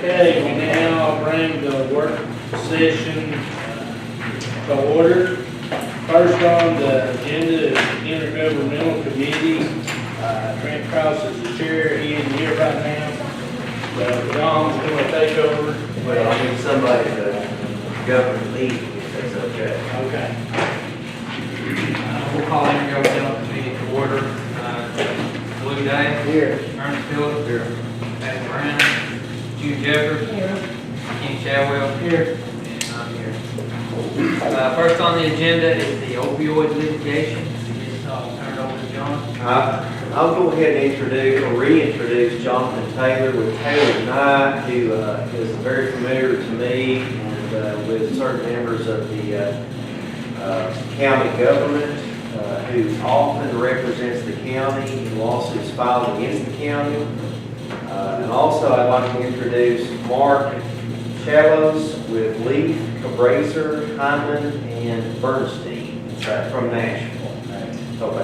Okay, we now bring the work session to order. First on the agenda is the Intergovernmental Committee. Trent Cross is the chair, he isn't here right now. John's going to take over. Well, I need somebody to govern the meeting, if that's okay. Okay. We'll call Intergovernmental Committee to order. Blue Day. Here. Ernest Phillips. Here. Pat Brown. Jude Jeffers. Here. Ken Shadwell. Here. And I'm here. First on the agenda is the opioid litigation. I'll turn it over to John. I'll go ahead and introduce or reintroduce Jonathan Taylor with Taylor tonight, who is very familiar to me and with certain members of the county government, who often represents the county in lawsuits filed against the county. And also I'd like to introduce Mark Chalos with Leaf, Cabraser, Hyman, and Bernstein from Nashville. Hope I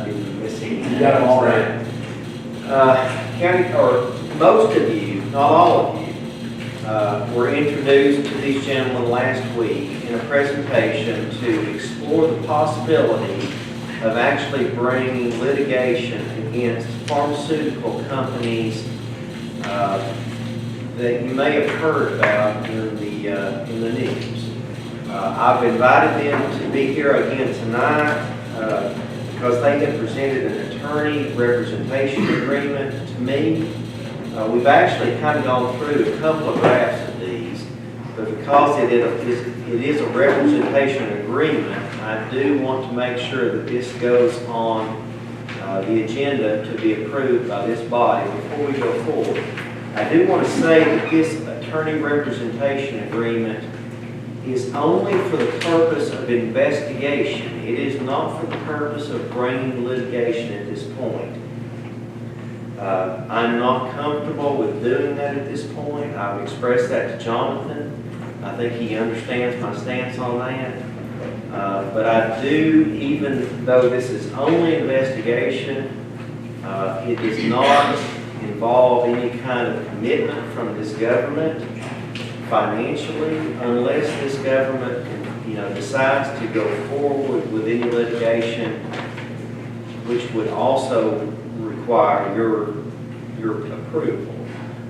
didn't miss any. You got them all right. County, or most of you, not all of you, were introduced to these gentlemen last week in a presentation to explore the possibility of actually bringing litigation against pharmaceutical companies that you may have heard about in the news. I've invited them to be here again tonight because they have presented an attorney representation agreement to me. We've actually kind of gone through a couple of drafts of these, but because it is a representation agreement, I do want to make sure that this goes on the agenda to be approved by this body before we go forward. I do want to say that this attorney representation agreement is only for the purpose of investigation. It is not for the purpose of bringing litigation at this point. I'm not comfortable with doing that at this point. I've expressed that to Jonathan. I think he understands my stance on that. But I do, even though this is only investigation, it does not involve any kind of commitment from this government financially, unless this government, decides to go forward with any litigation, which would also require your approval.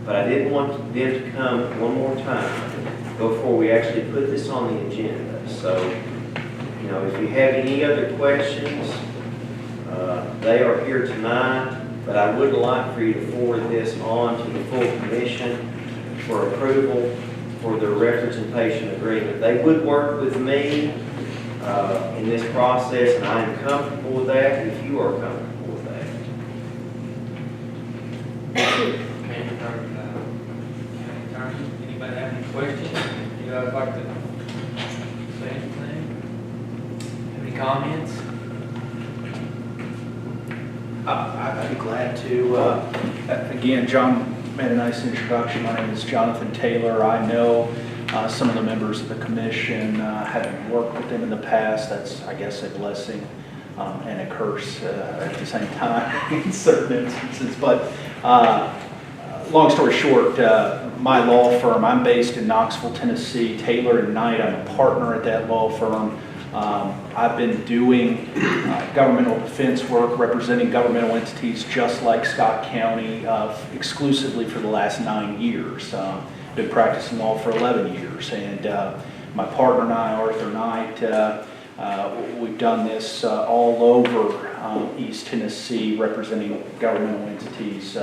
But I didn't want them to come one more time before we actually put this on the agenda. So, if you have any other questions, they are here tonight. But I would like for you to forward this on to the full commission for approval for the representation agreement. They would work with me in this process, and I am comfortable with that if you are comfortable with that. Okay, attorney. Anybody have any questions? You guys like to say anything? Have any comments? I'd be glad to. Again, John made a nice introduction. My name is Jonathan Taylor. I know some of the members of the commission, having worked with them in the past. That's, I guess, a blessing and a curse at the same time in certain instances. But long story short, my law firm, I'm based in Knoxville, Tennessee. Taylor & Knight, I'm a partner at that law firm. I've been doing governmental defense work, representing governmental entities just like Scott County exclusively for the last 9 years. Been practicing law for 11 years. And my partner and I, Arthur Knight, we've done this all over East Tennessee, representing governmental entities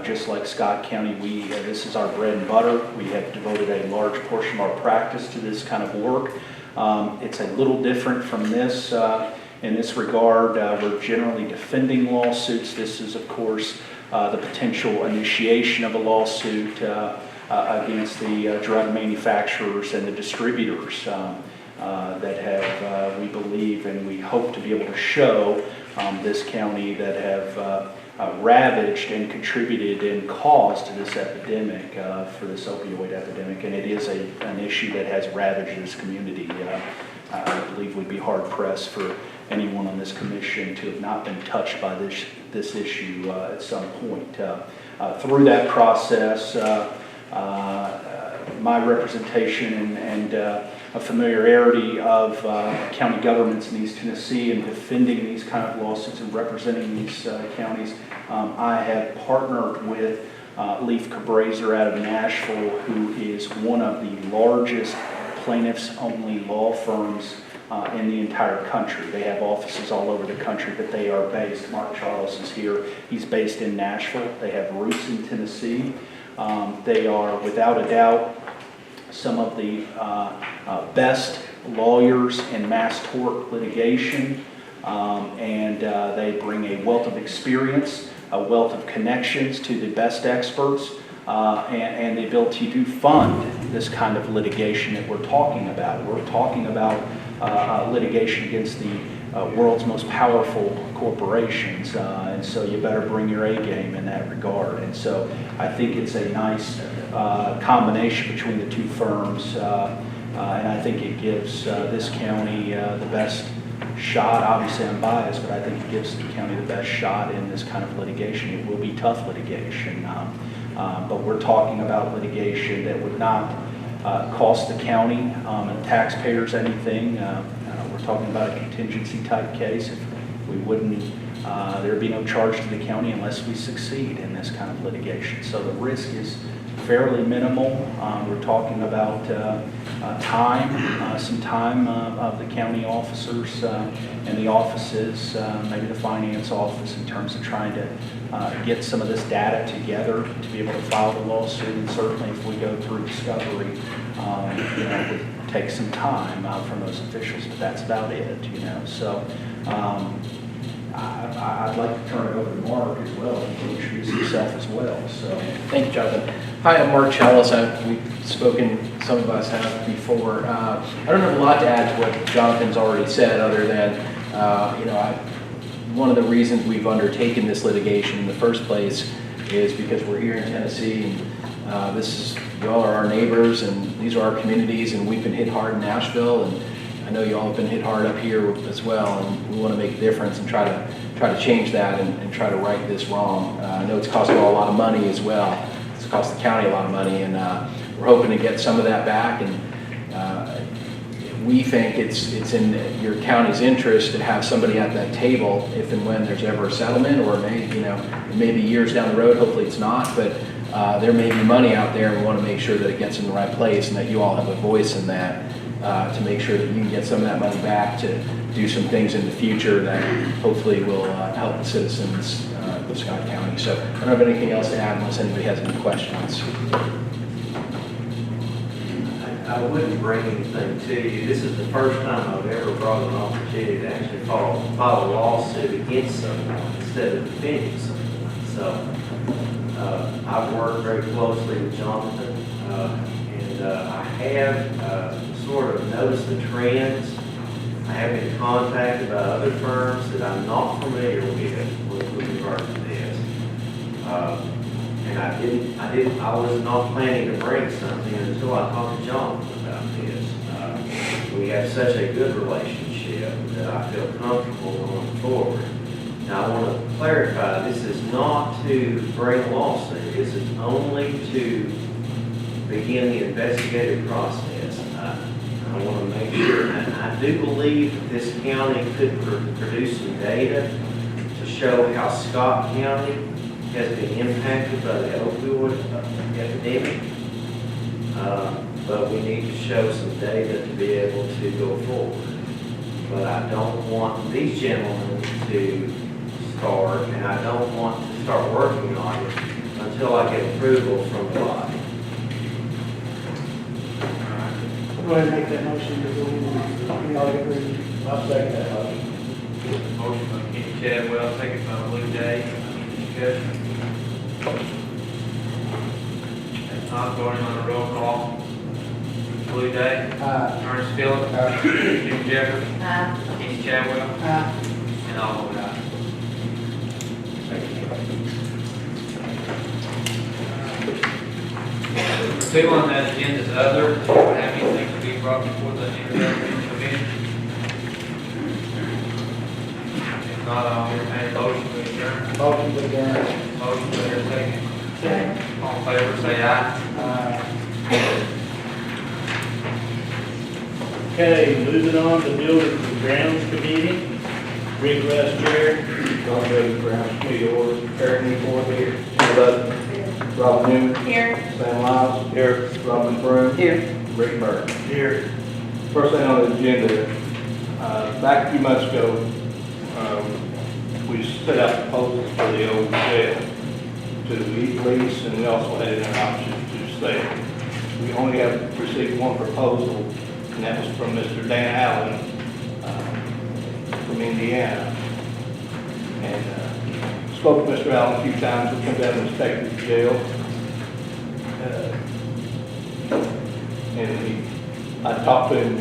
just like Scott County. This is our bread and butter. We have devoted a large portion of our practice to this kind of work. It's a little different from this in this regard. We're generally defending lawsuits. This is, of course, the potential initiation of a lawsuit against the drug manufacturers and the distributors that have, we believe, and we hope to be able to show this county that have ravaged and contributed and caused this epidemic, for this opioid epidemic, and it is an issue that has ravaged this community. I believe we'd be hard pressed for anyone on this commission to have not been touched by this issue at some point. Through that process, my representation and a familiarity of county governments in East Tennessee and defending these kind of lawsuits and representing these counties. I have partnered with Leif Cabraser out of Nashville, who is one of the largest plaintiffs-only law firms in the entire country. They have offices all over the country, but they are based, Mark Charles is here, he's based in Nashville. They have roots in Tennessee. They are, without a doubt, some of the best lawyers in mass tort litigation, and they bring a wealth of experience, a wealth of connections to the best experts, and the ability to fund this kind of litigation that we're talking about. We're talking about litigation against the world's most powerful corporations, and so you better bring your A game in that regard. And so I think it's a nice combination between the two firms, and I think it gives this county the best shot. Obviously I'm biased, but I think it gives the county the best shot in this kind of litigation. It will be tough litigation, but we're talking about litigation that would not cost the county and taxpayers anything. We're talking about a contingency type case. If we wouldn't, there'd be no charge to the county unless we succeed in this kind of litigation. So the risk is fairly minimal. We're talking about some time of the county officers and the offices, maybe the finance office, in terms of trying to get some of this data together to be able to file the lawsuit. And certainly if we go through discovery, it would take some time from those officials, but that's about it, So I'd like to turn it over to Mark as well. He can introduce himself as well. So thank you, Jonathan. Hi, I'm Mark Chalice. We've spoken, some of us have before. I don't have a lot to add to what Jonathan's already said, other than, one of the reasons we've undertaken this litigation in the first place is because we're here in Tennessee, and y'all are our neighbors, and these are our communities, and we've been hit hard in Nashville, and I know you all have been hit hard up here as well, and we want to make a difference and try to change that and try to right this wrong. I know it's cost you all a lot of money as well. It's cost the county a lot of money, and we're hoping to get some of that back. And we think it's in your county's interest to have somebody at that table if and when there's ever a settlement, or maybe years down the road. Hopefully it's not, but there may be money out there, and we want to make sure that it gets in the right place and that you all have a voice in that. To make sure that you can get some of that money back to do some things in the future that hopefully will help the citizens of Scott County. So I don't have anything else to add unless anybody has any questions. I wouldn't bring anything to you. This is the first time I've ever brought an opportunity to actually file a lawsuit against someone instead of defending someone. So I've worked very closely with Jonathan, and I have sort of noticed the trends. I have been contacted by other firms that I'm not familiar with regard to this. And I was not planning to bring something until I talked to Jonathan about this. We have such a good relationship that I feel comfortable going forward. Now I want to clarify, this is not to bring a lawsuit. This is only to begin the investigative process. I want to make sure, and I do believe that this county could produce some data to show how Scott County has been impacted by the opioid epidemic. But we need to show some data to be able to go forward. But I don't want these gentlemen to start, and I don't want to start working on it until I get approval from the body. Go ahead and make that motion to go in. We all agree. I'll second that motion. Motion by Kenny Chadwell, second by Blue Day. Any discussion? If not, voting on a roll call. Blue Day. Ernest Phillips. Jim Jeffers. Kenny Chadwell. And all vote aye. Two on that agenda is other. Do you have anything to be brought before the introductory committee? If not, I'll entertain a motion to adjourn. Motion to adjourn. Motion to adjourn, second. All in favor, say aye. Okay, moving on to Buildings and Grounds Committee. Rick Russ, Chair. John David Brown, committee order, Eric Ford here. Tina Bud, Robin Newman. Here. Sam Miles. Here. Robin Broom. Here. Rick Burke. Here. First thing on the agenda, back a few months ago, we set out proposals for the old jail to lease, and we also had an option to sell. We only have received one proposal, and that was from Mr. Dan Allen from Indiana. And spoke to Mr. Allen a few times. We come down and inspected the jail. And I talked to him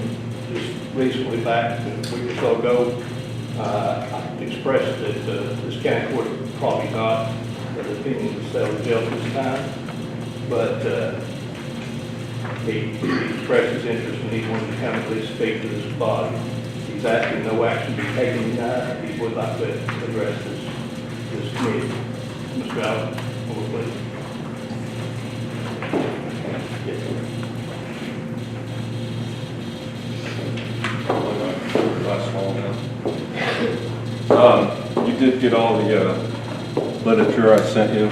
just recently back a week or so ago. I expressed that this county court probably not the opinion to sell the jail this time, but he expressed his interest and he wanted to come at least speak to this body. He's asking no action be taken tonight. He would like to address this committee. Mr. Allen, will you please? Yes, sir. You did get all the literature I sent you.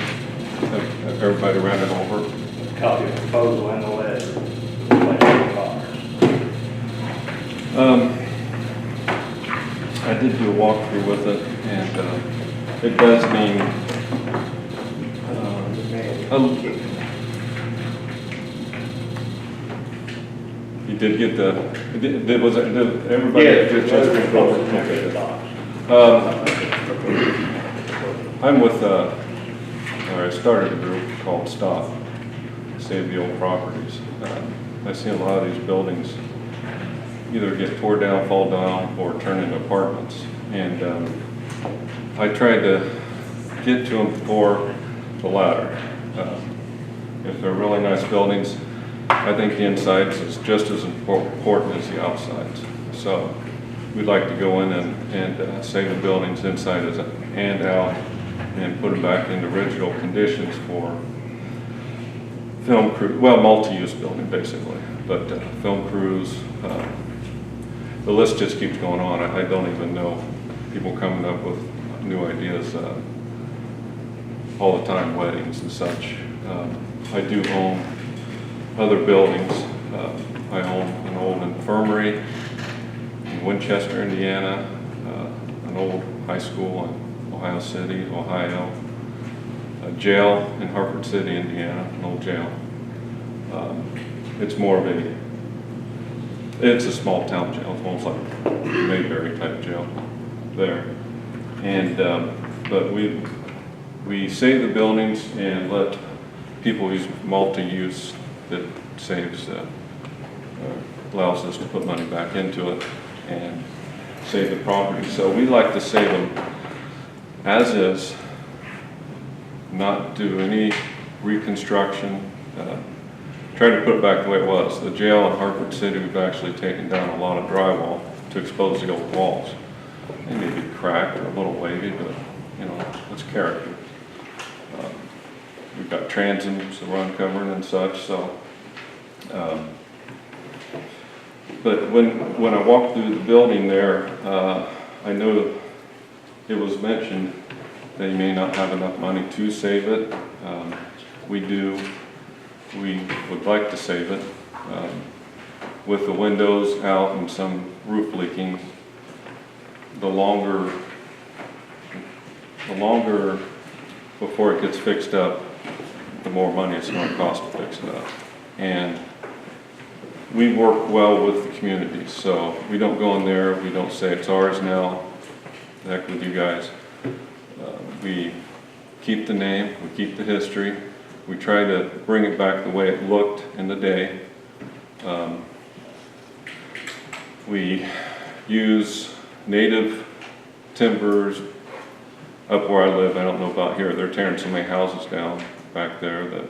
Everybody ran it over. Copy of the proposal and the letter. I did do a walkthrough with it, and it does mean you did get did everybody get a chance to go over it? I'm with, I started a group called Stop, Save the Old Properties. I see a lot of these buildings either get tore down, fall down, or turn into apartments. And I tried to get to them for the latter. If they're really nice buildings, I think the insides is just as important as the outsides. So we'd like to go in and save the buildings inside and out and put them back into original conditions for film crew, well, multi-use building basically, but film crews, the list just keeps going on. I don't even know, people coming up with new ideas all the time, weddings and such. I do own other buildings. I own an old infirmary in Winchester, Indiana, an old high school in Ohio City, Ohio, a jail in Hartford City, Indiana, an old jail. It's more of it's a small town jail. It's almost like Mayberry type jail there. And, but we save the buildings and let people use multi-use that saves, allows us to put money back into it and save the property. So we like to save them as is, not do any reconstruction, try to put it back the way it was. The jail in Hartford City, we've actually taken down a lot of drywall to expose the old walls. They may be cracked or a little wavy, but you know, it's character. We've got transoms that we're uncovering and such, so. But when I walked through the building there, I know it was mentioned that you may not have enough money to save it. We would like to save it. With the windows out and some roof leaking, the longer before it gets fixed up, the more money it's going to cost to fix it up. And we work well with the community, so we don't go in there, we don't say it's ours now, the heck with you guys. We keep the name, we keep the history, we try to bring it back the way it looked in the day. We use native timbers up where I live. I don't know about here, they're tearing so many houses down back there that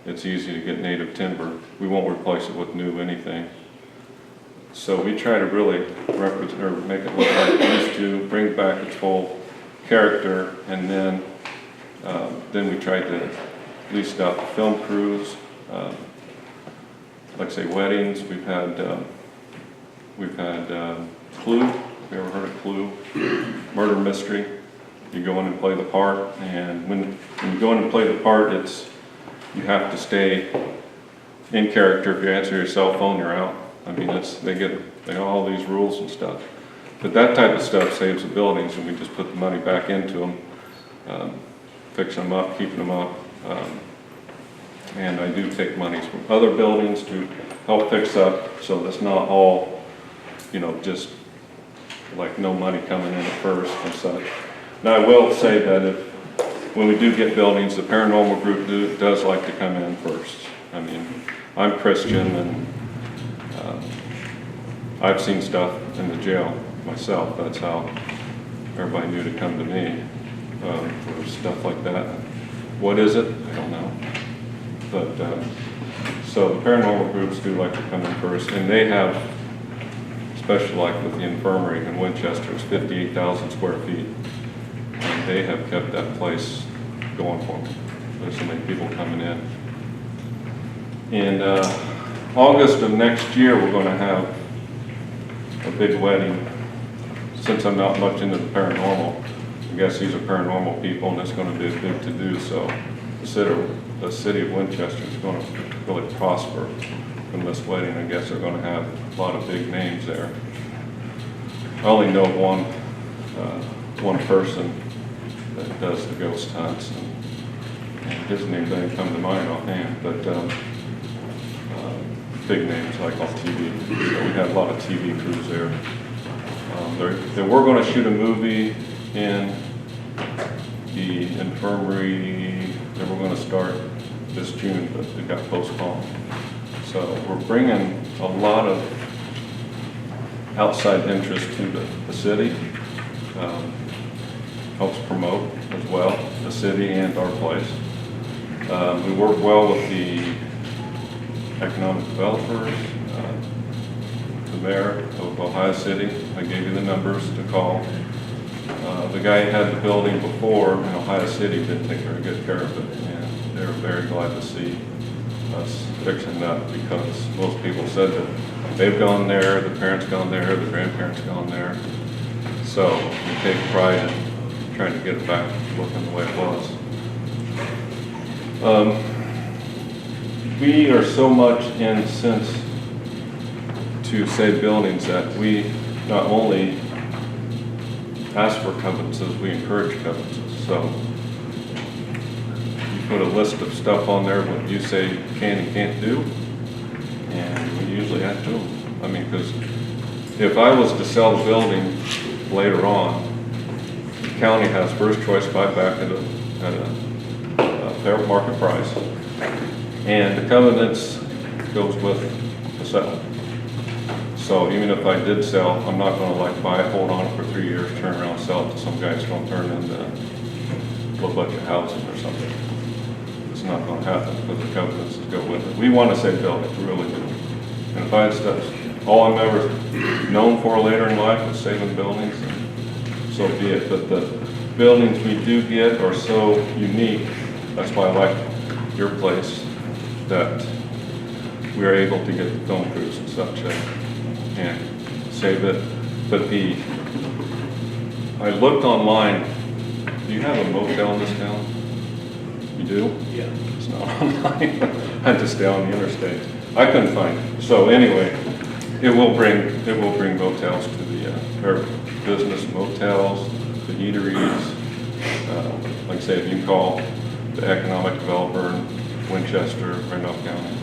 it's easy to get native timber. We won't replace it with new anything. So we try to really represent or make it look like it used to, bring back its full character, and then we try to leased out film crews, like I say, weddings. We've had Clue. Have you ever heard of Clue? Murder mystery. You go in and play the part, and when you go in and play the part, you have to stay in character. If you answer your cell phone, you're out. I mean, they got all these rules and stuff. But that type of stuff saves the buildings, and we just put the money back into them, fixing them up, keeping them up. And I do take monies from other buildings to help fix up, so that's not all, just like no money coming in at first and such. Now, I will say that when we do get buildings, the paranormal group does like to come in first. I mean, I'm Christian, and I've seen stuff in the jail myself. That's how everybody knew to come to me for stuff like that. What is it? I don't know. But so the paranormal groups do like to come in first, and they have, especially like with the infirmary in Winchester, it's 58,000 square feet, and they have kept that place going for me. There's so many people coming in. In August of next year, we're going to have a big wedding. Since I'm not much into the paranormal, I guess these are paranormal people, and it's going to be a big to-do. So the city of Winchester is going to really prosper from this wedding. I guess they're going to have a lot of big names there. I only know one person that does the ghost hunts, and his name doesn't come to mind offhand, but big names like on TV. So we have a lot of TV crews there. They were going to shoot a movie in the infirmary. They were going to start this June, but it got postponed. So we're bringing a lot of outside interest to the city. Helps promote as well the city and our place. We work well with the economic developers, the mayor of Ohio City. I gave you the numbers to call. The guy who had the building before in Ohio City didn't take very good care of it, and they were very glad to see us fixing that, because most people said that they've gone there, the parents gone there, the grandparents gone there. So we take pride in trying to get it back looking the way it was. We are so much in sense to save buildings that we not only ask for covenances, we encourage covenances. So you put a list of stuff on there, what you say you can and can't do, and we usually have to. I mean, because if I was to sell the building later on, the county has first choice buyback at a fair market price. And the covenants goes with the settlement. So even if I did sell, I'm not going to like buy it, hold on it for 3 years, turn around and sell it to some guy that's going to turn into a little bunch of housing or something. It's not going to happen because the covenants go with it. We want to save buildings, we really do. And if I had stuff, all I'm ever known for later in life is saving buildings, and so be it. But the buildings we do get are so unique. That's why I like your place, that we are able to get the film crews and such and save it. But I looked online. Do you have a motel in this town? You do? Yeah. It's not online. I had to stay on the interstate. I couldn't find it. So anyway, it will bring motels to the or business motels, the eateries. Like I say, if you call the economic developer in Winchester, Randolph County,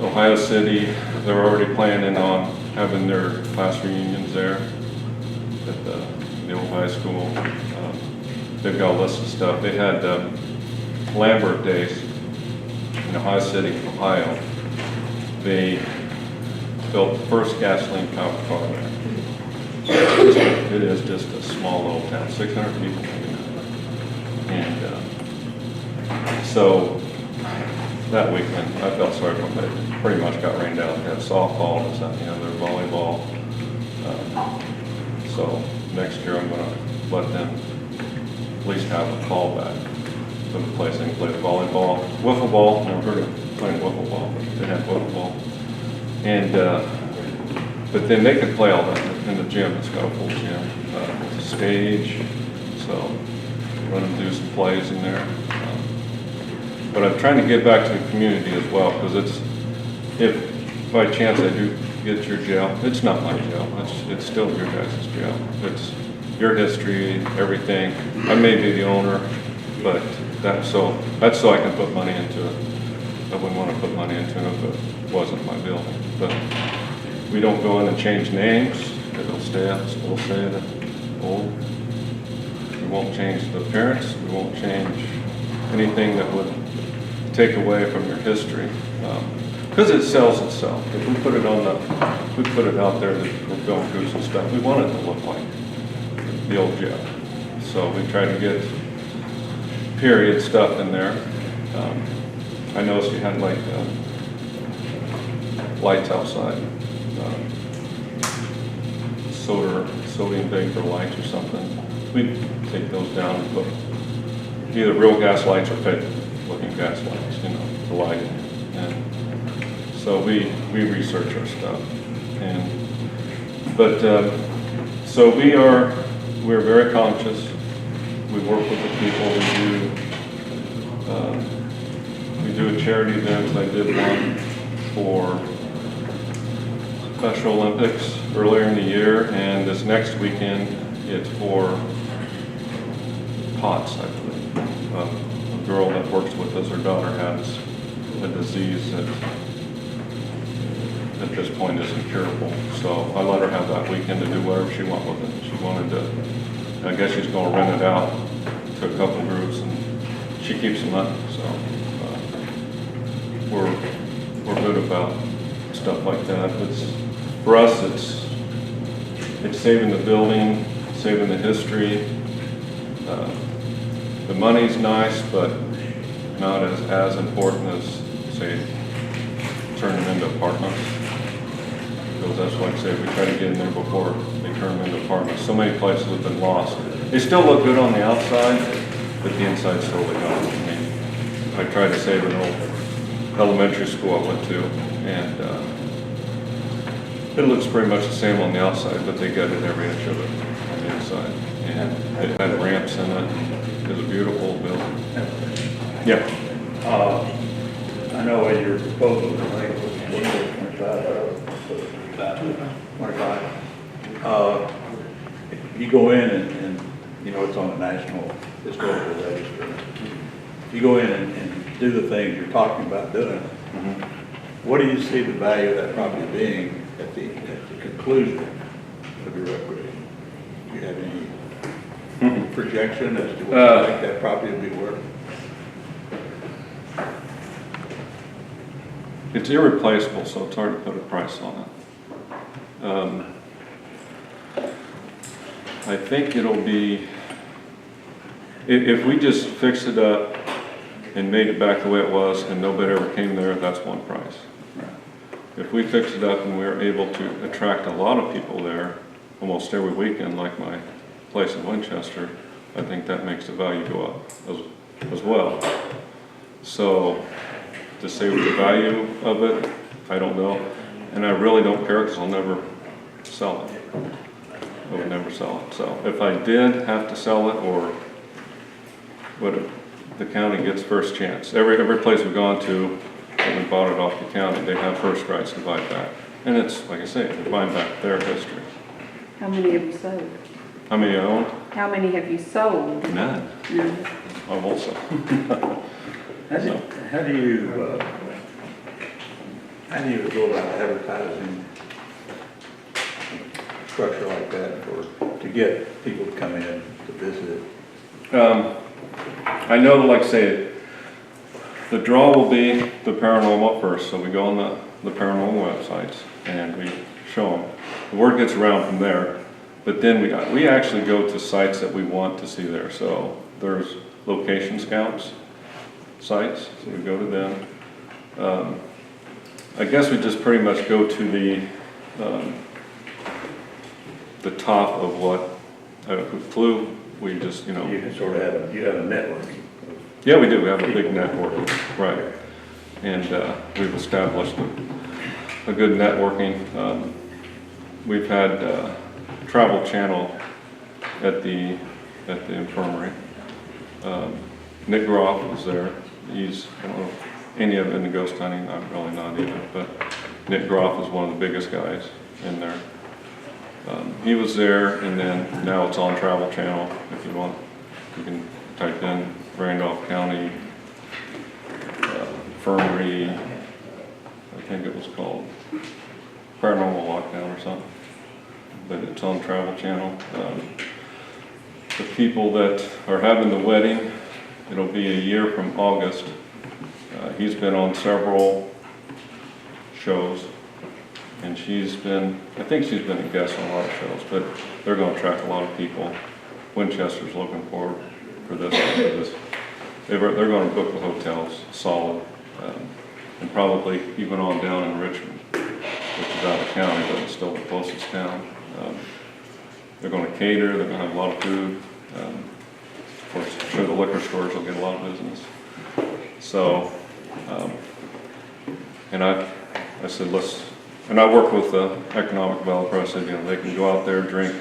Ohio City, they're already planning on having their class reunions there at the old high school. They've got a list of stuff. They had Lambert Days in Ohio City, Ohio. They built the first gasoline-powered car there. It is just a small little town, 600 people maybe. And so that weekend, I felt sorry for them. It pretty much got rained out. They had softball and stuff, their volleyball. So next year I'm going to let them at least have a callback. for the place. They can play volleyball, wiffle ball. Never heard of playing wiffle ball, but they have wiffle ball. And but then they can play all that in the gym. It's got a full gym, stage, so run and do some plays in there. But I'm trying to get back to the community as well, because if by chance I do get your jail, it's not my jail. It's still your guys' jail. It's your history, everything. I may be the owner, but that's so I can put money into it. I wouldn't want to put money into it if it wasn't my building. But we don't go in and change names. It'll still stay the old. We won't change the appearance. We won't change anything that would take away from your history. Because it sells itself. If we put it out there that we're going through some stuff, we want it to look like the old jail. So we try to get period stuff in there. I noticed you had like lights outside, sodium vapor lights or something. We take those down and put either real gas lights or fake looking gas lights, the lighting. And so we research our stuff. So we're very conscious. We work with the people. We do a charity event. I did one for Special Olympics earlier in the year, and this next weekend it's for POTS, I believe. A girl that works with us, her daughter has a disease that at this point is incurable. So I let her have that weekend to do whatever she wants with it. She wanted to, I guess she's going to rent it out to a couple groups, and she keeps the money. So we're good about stuff like that. For us, it's saving the building, saving the history. The money's nice, but not as important as, say, turn them into apartments. Because that's why I say we try to get in there before they turn them into apartments. So many places have been lost. They still look good on the outside, but the inside's totally gone. I mean, I tried to save an old elementary school I went to, and it looks pretty much the same on the outside, but they gutted every inch of it on the inside. And it had ramps in it. It was a beautiful building. Yeah. I know in your proposal, I think it was 25. You go in and it's on the National Historical Register. You go in and do the things you're talking about doing. Mm-hmm. What do you see the value of that property being at the conclusion of your upgrade? Do you have any projection as to what you think that property would be worth? It's irreplaceable, so it's hard to put a price on it. I think it'll be, if we just fixed it up and made it back the way it was and nobody ever came there, that's one price. If we fix it up and we're able to attract a lot of people there almost every weekend, like my place in Winchester, I think that makes the value go up as well. So to say what the value of it, I don't know. And I really don't care because I'll never sell it. I would never sell it. So if I did have to sell it, or what if the county gets first chance. Every place we've gone to, when we bought it off the county, they have first rights to buy it back. And it's, like I say, they're buying back their history. How many have you sold? How many I own? How many have you sold? None. None. I won't sell. How do you go about advertising a structure like that to get people to come in to visit? I know, like I say, the draw will be the paranormal first. So we go on the paranormal websites and we show them. The word gets around from there. But then we actually go to sites that we want to see there. So there's location scouts sites, so we go to them. I guess we just pretty much go to the top of what flew. We just You can sort of have a network. Yeah, we do. We have a big network, right. And we've established a good networking. We've had Travel Channel at the infirmary. Nick Groff was there. He's, I don't know if any of it in the ghost hunting, I'm really not either, but Nick Groff is one of the biggest guys in there. He was there, and then now it's on Travel Channel. If you want, you can type in Randolph County Infirmary, I think it was called Paranormal Lockdown or something, but it's on Travel Channel. The people that are having the wedding, it'll be a year from August. He's been on several shows, and I think she's been a guest on a lot of shows, but they're going to attract a lot of people. Winchester's looking forward for this. They're going to book the hotels solid, and probably even on down in Richmond, which is out of county, but it's still the closest town. They're going to cater, they're going to have a lot of food. Of course, I'm sure the liquor stores will get a lot of business. So, and I said, and I work with the economic developer. I said, they can go out there, drink,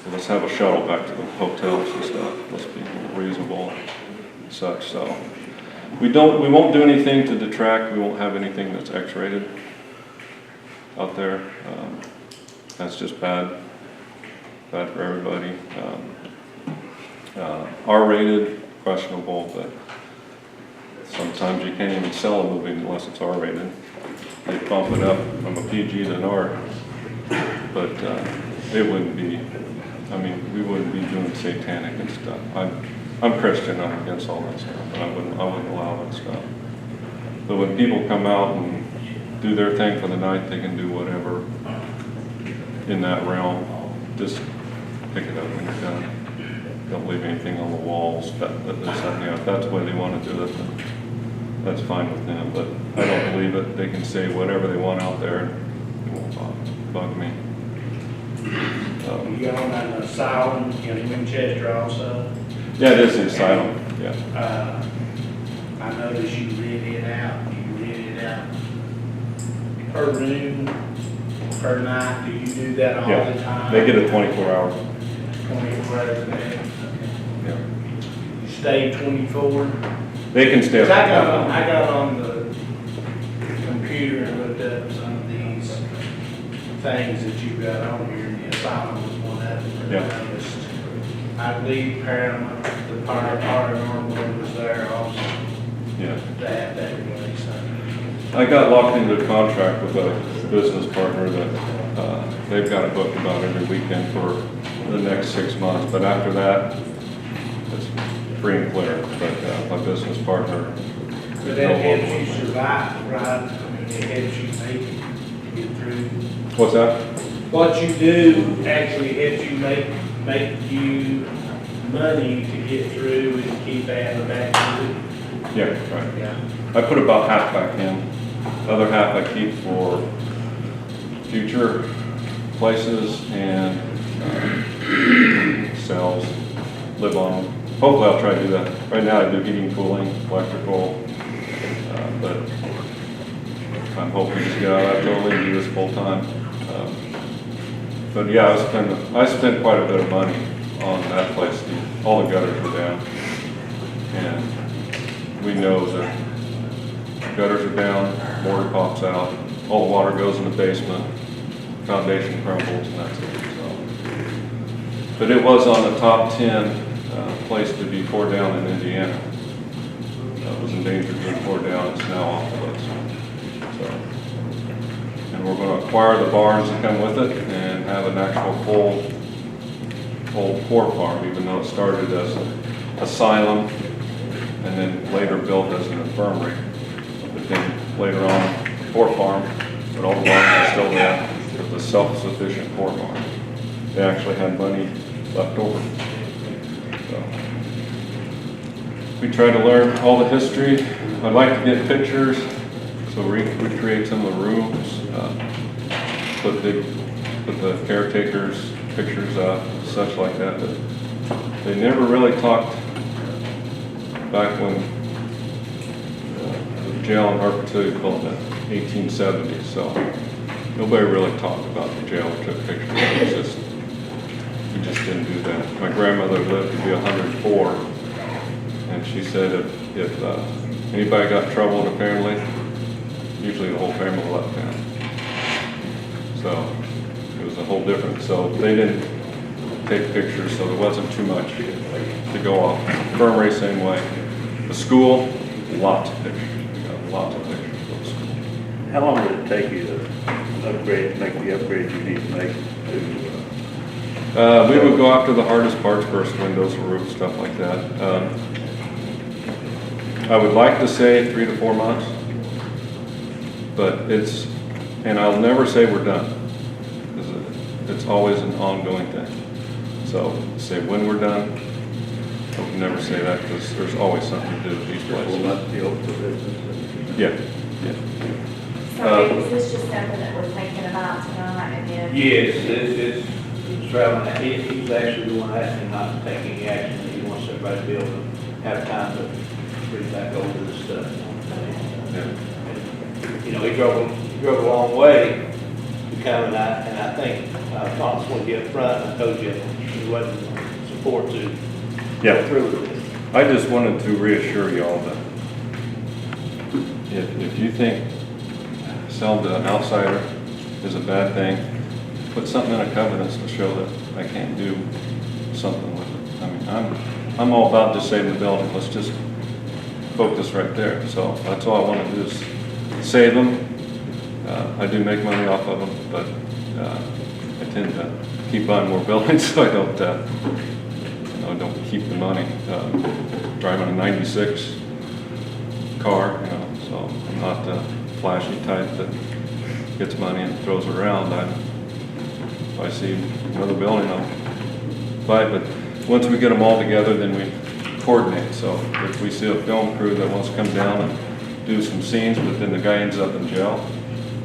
so let's have a shuttle back to the hotels and stuff. Let's be reasonable and such. So, we won't do anything to detract. We won't have anything that's X-rated out there. That's just bad for everybody. R-rated, questionable, but sometimes you can't even sell a movie unless it's R-rated. They bump it up from a PG to an R, but it wouldn't be, we wouldn't be doing satanic and stuff. I'm Christian, I'm against all that stuff, but I wouldn't allow that stuff. But when people come out and do their thing for the night, they can do whatever in that realm. Just pick it up when you're done. Don't leave anything on the walls. If that's the way they want to do it, then that's fine with them. But I don't believe it. They can say whatever they want out there. It won't bug me. You own an asylum in Winchester also? Yeah, it is the asylum. Yeah. I noticed you rent it out. You rent it out per room, per night. Do you do that all the time? They get a 24-hour. 24 hours a day. Yeah. You stay 24? They can stay. I got on the computer and looked up some of these things that you've got on here, and the asylum was one of them. Yeah. I noticed. I believe Paramount, the paranormal was there also. Yeah. That really something. I got locked into a contract with a business partner that they've got it booked about every weekend for the next 6 months, but after that, it's free and clear. But my business partner. But that helps you survive, right? It helps you get through. What's that? What you do actually helps you make you money to get through and keep adding back to it. Yeah, right. Yeah. I put about half back in. The other half I keep for future places and sales, live on. Hopefully I'll try to do that. Right now I do heating, cooling, electrical, but I'm hoping to get out of that totally and do this full time. But yeah, I spent quite a bit of money on that place. All the gutters were down, and we know that gutters are down, water pops out, all the water goes in the basement, foundation crumbles, and that's it. So, but it was on the top 10 place to be tore down in Indiana. It was in danger of being tore down. It's now off the list. So, and we're going to acquire the barns that come with it and have an actual full old poor farm, even though it started as an asylum and then later built as an infirmary. But then later on, the poor farm, but all the barns are still there. It was a self-sufficient poor farm. They actually had money left over. So we try to learn all the history. I'd like to get pictures, so recreate some of the rooms, put the caretakers' pictures up, such like that. But they never really talked back when jail in Hartford City was built in the 1870s, so nobody really talked about the jail or took pictures. It was just, we just didn't do that. My grandmother lived to be 104, and she said if anybody got in trouble in the family, usually the whole family left town. So it was a whole different, so they didn't take pictures, so there wasn't too much to go off. Infirmary, same way. The school, lots of pictures. We got lots of pictures of the school. How long did it take you to upgrade, make the upgrades you need to make to, We would go after the hardest parts first, windows, roof, stuff like that. I would like to say 3 to 4 months, but it's, and I'll never say we're done, because it's always an ongoing thing. So say when we're done, I would never say that, because there's always something to do with these well, places. not the old business? Yeah, yeah. So is this just something that we're thinking about tonight and then? Yes, it's traveling, he's actually the one asking not to take any action, he wants everybody to be able to have time to read back over this stuff. Yeah. You know, he drove a long way to come, and I think, Thomas wanted to get up front, and I told you, he wasn't support to Yeah. go through with this. I just wanted to reassure y'all that if you think selling to an outsider is a bad thing, put something in a covenants to show that I can't do something with it. I mean, I'm all about just saving the building. Let's just focus right there. So that's all I want to do is save them. I do make money off of them, but I tend to keep buying more buildings so I don't don't keep the money. Driving a 96 car, so I'm not the flashy type that gets money and throws it around. If I see another building, I'll buy it. But once we get them all together, then we coordinate. So if we see a film crew that wants to come down and do some scenes, but then the guy ends up in jail,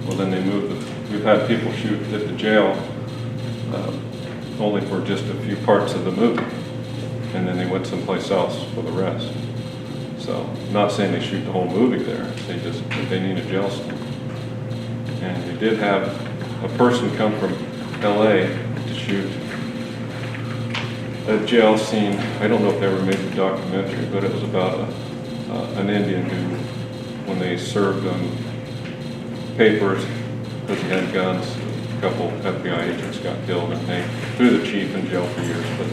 well, then they move. We've had people shoot at the jail only for just a few parts of the movie, and then they went someplace else for the rest. So, I'm not saying they shoot the whole movie there. They need a jail scene. And we did have a person come from LA to shoot a jail scene. I don't know if they ever made the documentary, but it was about an Indian who, when they served him papers because he had guns, a couple FBI agents got killed, and they threw the chief in jail for years. But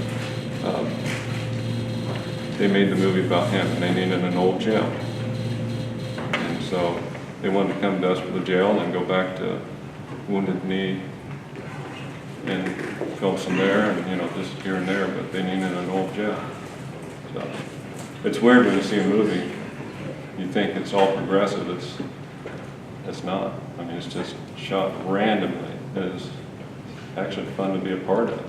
they made the movie about him, and they needed an old jail. And so they wanted to come to us for the jail and then go back to Wounded Knee and film some there, and just here and there, but they needed an old jail. So it's weird when you see a movie, you think it's all progressive. It's not. I mean, it's just shot randomly. It's actually fun to be a part of.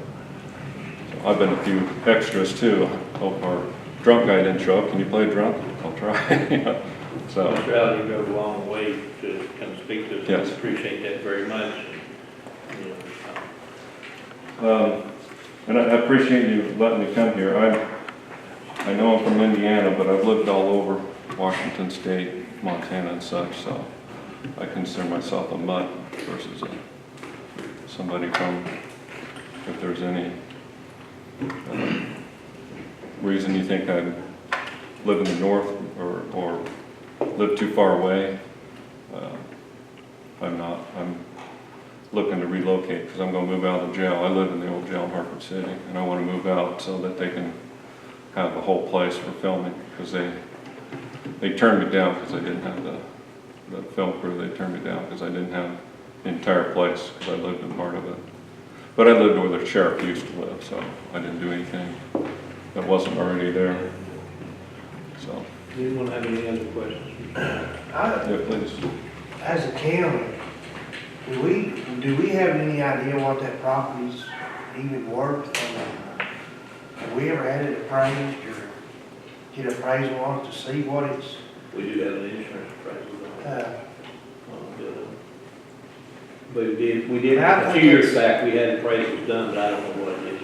So I've been a few extras too. Hope our drunk guy didn't show up. Can you play drunk? I'll try. So. Mr. Allen, you go a long way to come speak to us. Yes. We appreciate that very much. And I appreciate you letting me come here. I know I'm from Indiana, but I've lived all over Washington State, Montana and such, so I consider myself a mutt versus somebody from, if there's any reason you think I live in the north or live too far away, I'm not. I'm looking to relocate because I'm going to move out of the jail. I live in the old jail in Hartford City, and I want to move out so that they can have the whole place for filming, because they turned me down because I didn't have the film crew. They turned me down because I didn't have the entire place, because I lived in part of it. But I lived where the sheriff used to live, so I didn't do anything that wasn't already there. So. Anyone have any other questions? Yeah, please. As a county, do we have any idea what that property's even worth? Have we ever had it appraised or get appraisal on it to see what it's? We do have an insurance appraisal. But we did, a few years back, we had appraisals done, but I don't know what it is.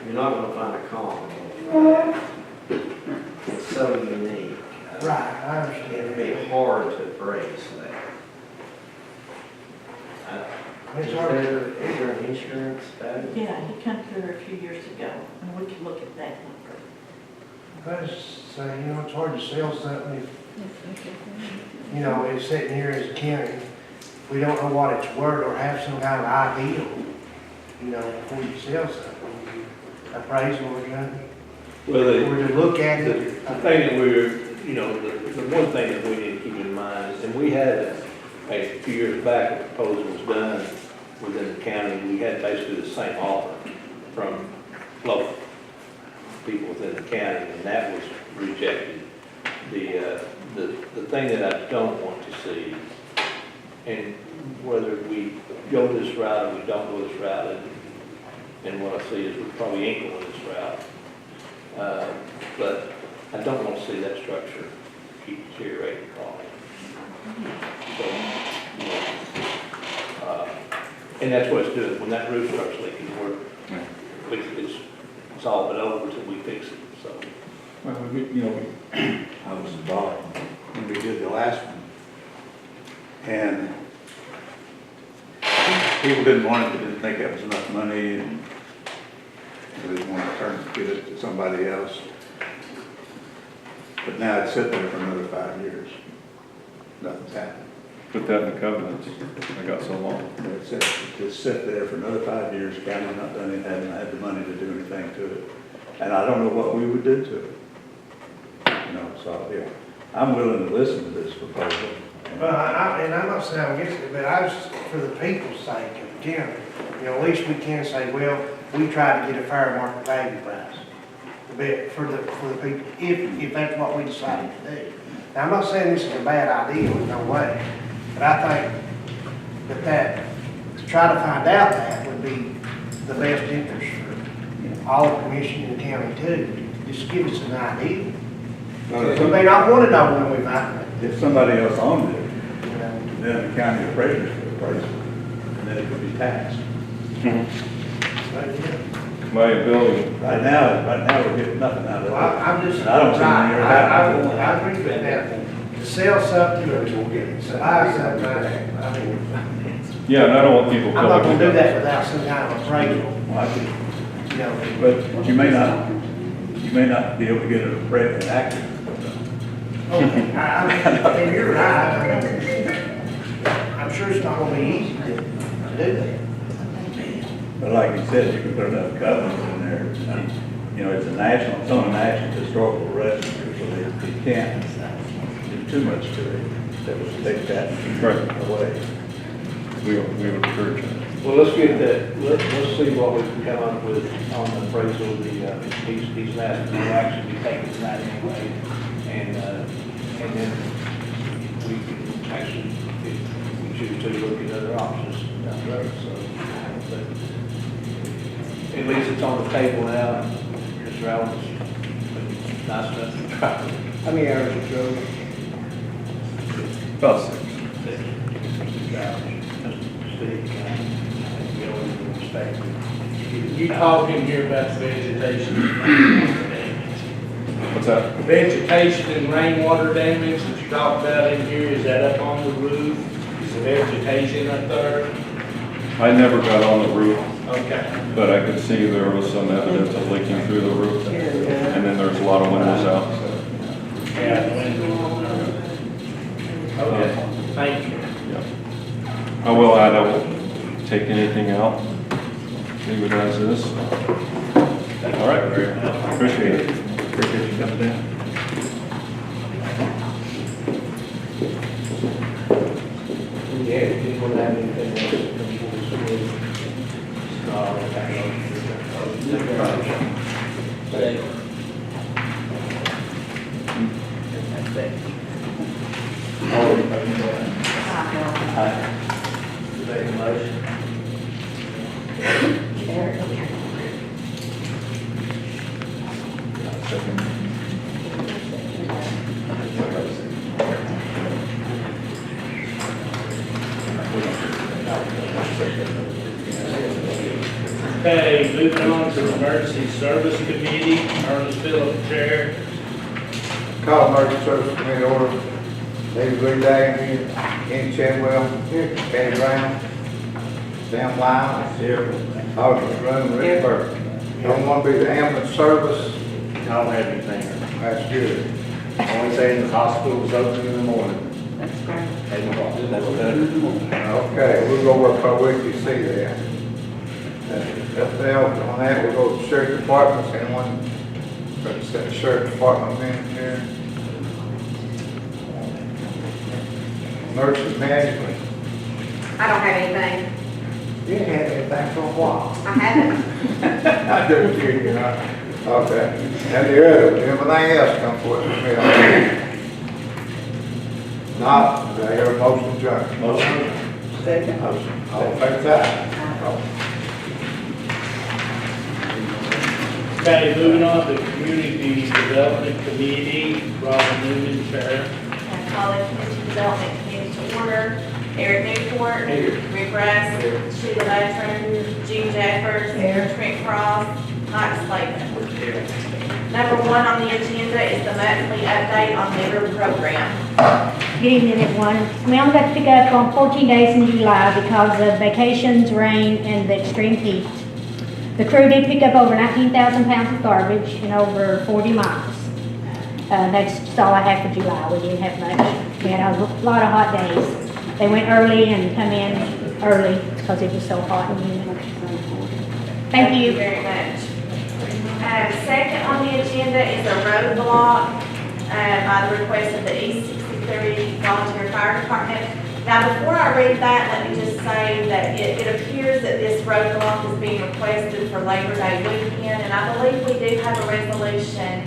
You're not going to find a comp. It's so unique. Right, I understand. It'd be hard to phrase that. It's hard. Is there an insurance value? Yeah, he come here a few years ago, and we could look at that number. I just say, it's hard to sell something if, it's sitting here as a county. We don't know what it's worth or have some kind of ideal, before you sell something, appraisal or something. Well, Or to look at the it. thing that the one thing that we need to keep in mind is, and we had a few years back, a proposal was done within the county, we had basically the same offer from local people within the county, and that was rejected. The thing that I don't want to see, and whether we go this route or we don't go this route, and what I see is we probably ain't going this route. But I don't want to see that structure keep deteriorating quality. So, and that's what it's doing. When that roof starts leaking, it's all but over until we fix it, so. Well, I was involved when we did the last one. And people didn't want it, they didn't think that was enough money, and they didn't want to get it to somebody else. But now it's sitting there for another 5 years. Nothing's happened. Put that in the covenants. I got so long. It's sit there for another 5 years, county's not done it, hasn't had the money to do anything to it. And I don't know what we would do to it. So, yeah, I'm willing to listen to this proposal. Well, and I'm not saying I'm against it, but I was, for the people's sake of the county, at least we can say, well, we tried to get a fair market value price. For the people, if that's what we decided to do. Now, I'm not saying this is a bad idea, in no way, but I think that to try to find out that would be the best interest for all the commission in the county too. Just give us an idea. We may not want to know when we find it. If somebody else owned it, then the county appraisers could appraise it, and then it could be taxed. My building, Right now, we're getting nothing out of it. Well, I'm just, And I don't see any I agree with that. To sell something or to buy something, I mean, yeah, and I don't want people I'm not feeling. gonna do that without some kind of appraisal, Well, I could- you know. But you may not be able to get an accurate. Okay, and you're right, I'm sure it's not gonna be easy to do that. But like you said, you can put enough covenants in there. It's it's on a national historical register, so they can't do too much to it. That would take that away. We would encourage it. Well, let's get that, let's see what we can come up with on the appraisal. He's asking no action be taken tonight anyway. And then we can actually, if we choose to, look at other options down the road, so. But at least it's on the table now, and Mr. Allen's been nice enough to try. How many hours you drove? About 6. You talking here about vegetation. What's that? Vegetation and rainwater damage that you talked about in here, is that up on the roof? Is the vegetation up there? I never got on the roof, Okay. but I could see there was some evidence of leaking through the roof. And then there's a lot of windows out. Yeah, the window. Okay, thank you. I will add, I won't take anything out. Leave it as is. All right, appreciate it. Appreciate you coming down. Yeah, anyone have anything else? Make a motion. Okay, moving on to the Emergency Service Committee, Ernest Phillip, Chair. Call emergency service committee order. David Lee Day here, Kenny Chadwell, here, Kenny Brown, Sam Lyons, here, Alderman Room, Rick Burke. Don't want to be the ambulance service, I don't have anything. that's good. Only saying the hospital was open in the morning. That's great. 8 o'clock. Okay, we'll go work our weekly see there. If they on that, we'll go to the sheriff department, anyone represent the sheriff department in here? Emergency management, I don't have anything. you ain't had anything for a while. I haven't. I do hear you, huh? Okay, and the other, everything else come forward with me. Not, do I hear a motion adjourned? Motion. Second. Motion, all in favor, say aye. Okay, moving on to Community Development Committee, Robin Newman, Chair. I call the Community Development Committee to order. Eric Newport. Rick Russ. Sheila Veteran. Gene Jeffers. Trent Cross. Mike Slavin. Number 1 on the agenda is the monthly update on the program. Good evening, everyone. We only got to pick up on 14 days in July because of vacations, rain, and the extreme heat. The crew did pick up over 19,000 pounds of garbage in over 40 miles. That's just all I have for July. We didn't have much. We had a lot of hot days. They went early and come in early because it was so hot and humid. Thank you. Very much. Second on the agenda is a roadblock by the request of the East 63 Volunteer Fire Department. Now, before I read that, let me just say that it appears that this roadblock is being requested for Labor Day weekend, and I believe we do have a resolution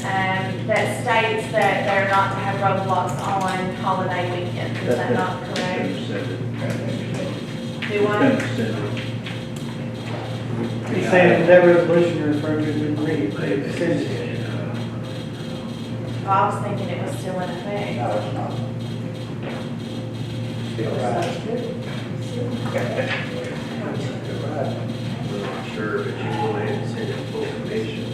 that states that they're not to have roadblocks on holiday weekends. Is that not correct? Do I? He's saying that resolution you're referring to is agreed. Well, I was thinking it was still in effect. No, it's not. Still right. Sure, but you go ahead and send it full commission.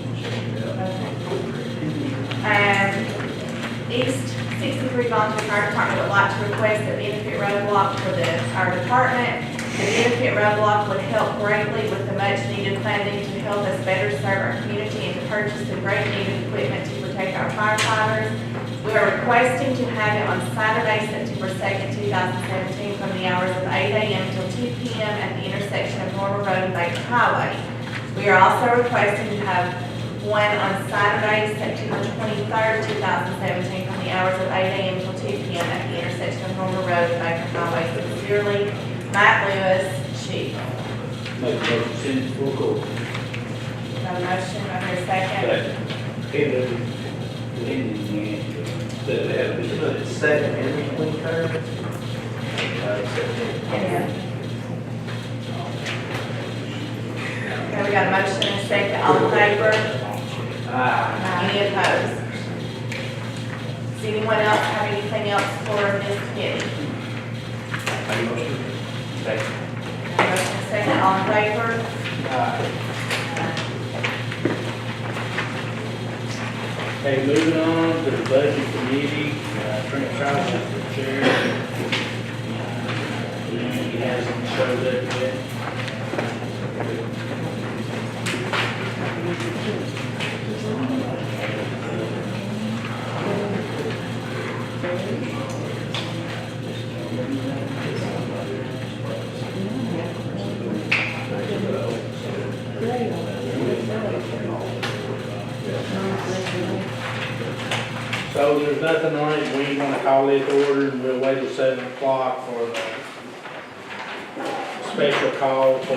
East 63 Volunteer Fire Department would like to request a benefit roadblock for our department. The benefit roadblock would help greatly with the much needed funding to help us better serve our community and to purchase the great needed equipment to protect our firefighters. We are requesting to have it on Saturday, September 2nd, 2017 from the hours of 8 a.m. until 2 p.m. at the intersection of Normal Road and Baker Highway. We are also requesting to have one on Saturday, September 23rd, 2017 from the hours of 8 a.m. until 2 p.m. at the intersection of Normal Road and Baker Highway. Sincerely, Matt Lewis, Chief. Make a motion, send it full court. Got a motion, I hear a second. Second and 23rd? Okay, we got a motion and a second, all in favor? Any opposed? Does anyone else have anything else for this committee? Motion. Second. Motion and second, all in favor? Okay, moving on to the Budget Committee, Trent Cross is the chair. He hasn't showed up yet. So there's nothing on it, we ain't gonna call it order, and we'll wait till 7 o'clock for the special call for